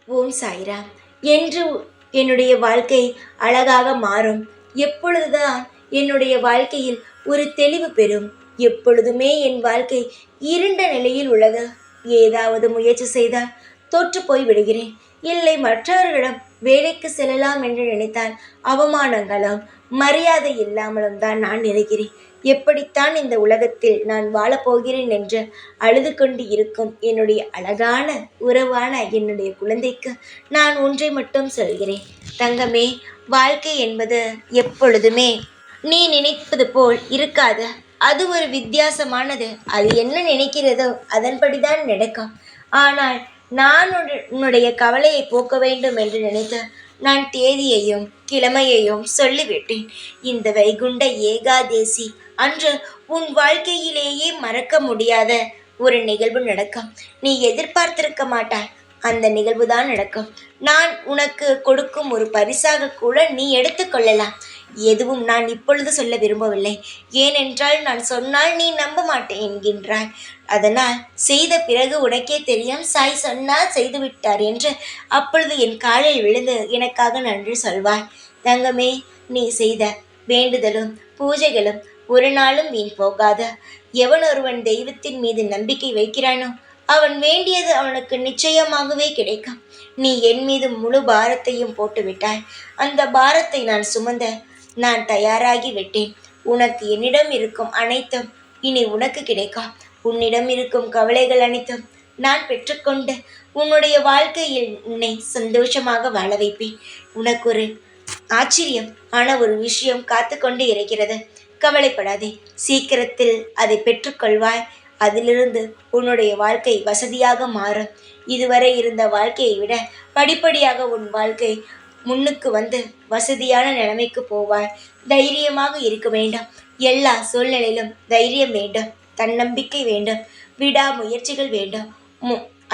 ஓம் சாய்ராம். என்று என்னுடைய வாழ்க்கை அழகாக மாறும். எப்பொழுதுதான் என்னுடைய வாழ்க்கையில் ஒரு தெளிவு பெறும். எப்பொழுதுமே என் வாழ்க்கை இருண்ட நிலையில் உள்ளது. ஏதாவது முயற்சி செய்தால் தோற்று போய் விடுகிறேன். இல்லை, மற்றவர்களிடம் வேலைக்கு செல்லலாம் என்று நினைத்தால் அவமானங்களும் மரியாதை இல்லாமலும் தான் நான் இருக்கிறேன். எப்படித்தான் இந்த உலகத்தில் நான் வாழப்போகிறேன் என்று அழுது கொண்டு இருக்கும் என்னுடைய அழகான உறவான என்னுடைய குழந்தைக்கு நான் ஒன்றை மட்டும் சொல்கிறேன். தங்கமே, வாழ்க்கை என்பது எப்பொழுதுமே நீ நினைப்பது போல் இருக்காது. அது ஒரு வித்தியாசமானது. அது என்ன நினைக்கிறதோ அதன்படிதான் நடக்கும். ஆனால் நான் உன்னுடைய கவலையை போக்க வேண்டும் என்று நினைத்து நான் தேதியையும் கிழமையையும் சொல்லிவிட்டேன். இந்த வைகுண்ட ஏகாதேசி அன்று உன் வாழ்க்கையிலேயே மறக்க முடியாத ஒரு நிகழ்வு நடக்கும். நீ எதிர்பார்த்திருக்க மாட்டாய். அந்த நிகழ்வுதான் நடக்கும். நான் உனக்கு கொடுக்கும் ஒரு பரிசாக கூட நீ எடுத்துக்கொள்ளலாம். எதுவும் நான் இப்பொழுது சொல்ல விரும்பவில்லை. ஏனென்றால் நான் சொன்னால் நீ நம்ப மாட்டேன் என்கின்றாய். அதனால் செய்த பிறகு உனக்கே தெரியும், சாய் சொன்னால் செய்து விட்டார் என்று. அப்பொழுது என் காலில் விழுந்து எனக்காக நன்றி சொல்வாய். தங்கமே, நீ செய்த வேண்டுதலும் பூஜைகளும் ஒரு நாளும் வீண் போகாத. எவன் ஒருவன் தெய்வத்தின் மீது நம்பிக்கை வைக்கிறானோ அவன் வேண்டியது அவனுக்கு நிச்சயமாகவே கிடைக்கும். நீ என் மீது முழு பாரத்தையும் போட்டுவிட்டாய். அந்த பாரத்தை நான் தயாராகி விட்டேன். உனக்கு என்னிடம் இருக்கும் அனைத்தும் இனி உனக்கு கிடைக்கும். உன்னிடம் இருக்கும் கவலைகள் அனைத்தும் நான் பெற்றுக்கொண்டு உன்னுடைய வாழ்க்கையில் உன்னை சந்தோஷமாக வாழ வைப்பேன். உனக்கு ஒரு ஆச்சரியம் ஆன ஒரு விஷயம் காத்து கொண்டு இருக்கிறது. கவலைப்படாதே, சீக்கிரத்தில் அதை பெற்றுக்கொள்வாய். அதிலிருந்து உன்னுடைய வாழ்க்கை வசதியாக மாறும். இதுவரை இருந்த வாழ்க்கையை விட படிப்படியாக உன் வாழ்க்கை முன்னுக்கு வந்து வசதியான நிலைமைக்கு போவாய். தைரியமாக இருக்க வேண்டும். எல்லா சூழ்நிலையிலும் தைரியம் வேண்டும், தன்னம்பிக்கை வேண்டும், விடாமுயற்சிகள் வேண்டும்.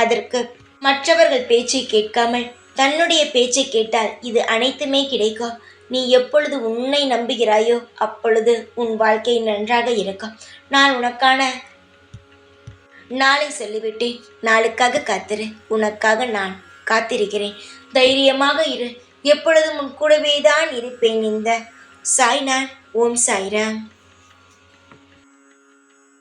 அதற்கு மற்றவர்கள் பேச்சை கேட்காமல் தன்னுடைய பேச்சை கேட்டால் இது அனைத்துமே கிடைக்கும். நீ எப்பொழுது உன்னை நம்புகிறாயோ அப்பொழுது உன் வாழ்க்கை நன்றாக இருக்கும். நான் உனக்கான நாளை சொல்லிவிட்டேன். நாளுக்காக காத்திரு. உனக்காக நான் காத்திருக்கிறேன். தைரியமாக இரு. எப்பொழுதும் உன் கூடவே தான் இருப்பேன். இந்த சாய் நான். ஓம் சாய்ராம்.